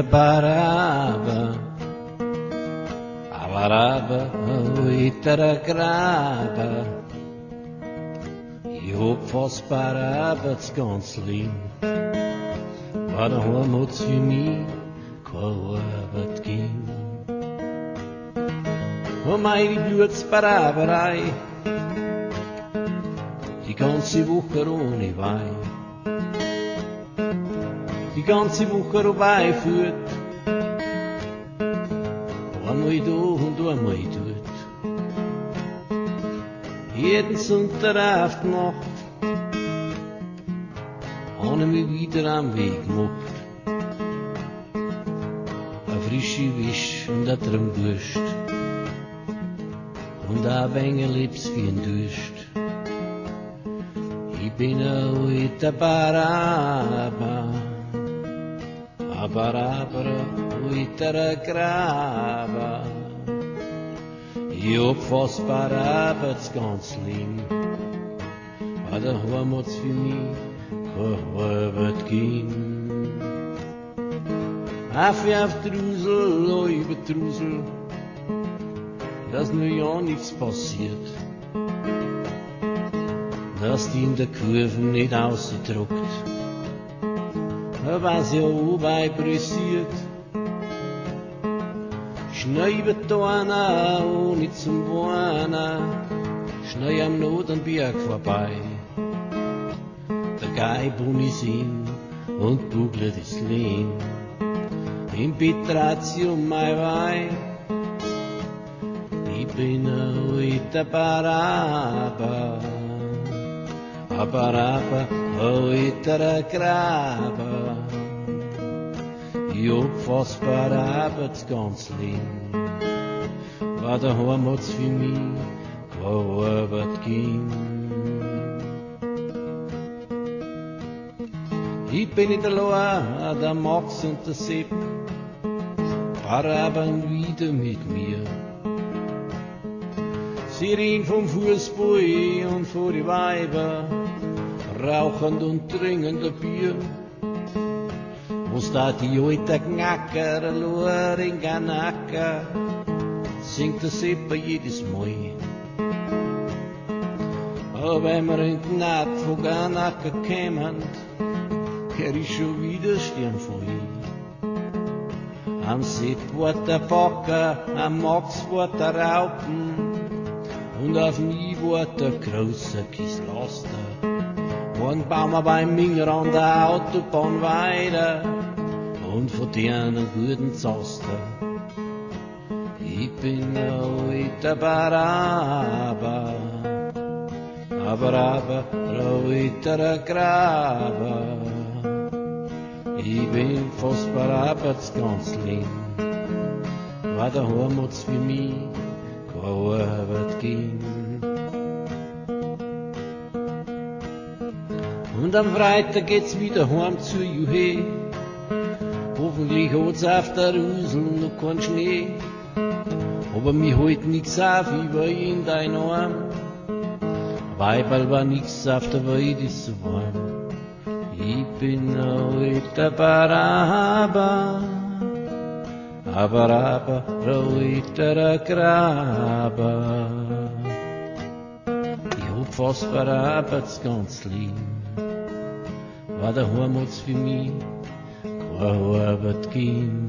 baraba, abaraba, graba. Ich hab fast barabats ganz lieb, war daheim hat's für mich keine Arbeit gegeben. Und meine Blutsbaraberei, die ganze Woche ohne Wein, die ganze Woche vorbeiführt, einmal da und einmal dort. Jeden Sonntag auf die Nacht habe ich mich wieder am Weg gemacht. Eine frische Wisch und ein Traumdurst und ein wenig Lips wie ein Durst. Ich bin ein alter Baraba, alter Graba. Ich hab fast Barabats ganz lieb, aber daheim hat's für mich keine Arbeit gegeben. Auf Trusel, über Trusel, dass nur ja nichts passiert, dass die in der Kurve nicht ausgedruckt, was ja wobei pressiert. Schnell über Dorna, ohne zum Wohnen, schnell am Notenberg vorbei. Der Geibun ist hin und bugelt das Lehn. Im Petratium mein Wein, ich bin ein alter Baraba, alter Graba. Ich hab fast Barabats ganz lieb, war daheim hat's für mich keine Arbeit gegeben. Ich bin nicht allein, der Max und der Sepp, Baraben wieder mit mir. Sie reden vom Fußball und von die Weiber, rauchend und trinkend ein Bier. Wo steht die alte Knacker, in Ganaka, singt der Seppa jedes Mal. Aber wenn wir in die Nacht von Ganaka kämen, hör ich schon wieder sternvoll. Am Sepp wird der Backer, am Max wird der Raupen, und auf mich wird der große Kislaster. Und bauen wir beim Minger an der Autobahn weiter und von denen einen guten Zaster. Ich bin ein alter Baraba, alter Graba. Ich bin fast Barabats ganz lieb, war daheim hat's für mich keine Arbeit gegeben. Und am Freitag geht's wieder heim zu Juhe. Hoffentlich hat's auf der Rüsel noch keinen Schnee. Aber mir halt nix auf, ich war in dein Arm. Weiberl war nix auf der Welt, ist so warm. Ich bin ein alter Baraba, alter Graba. Ich hab fast Barabats ganz lieb, war daheim hat's für mich keine Arbeit gegeben.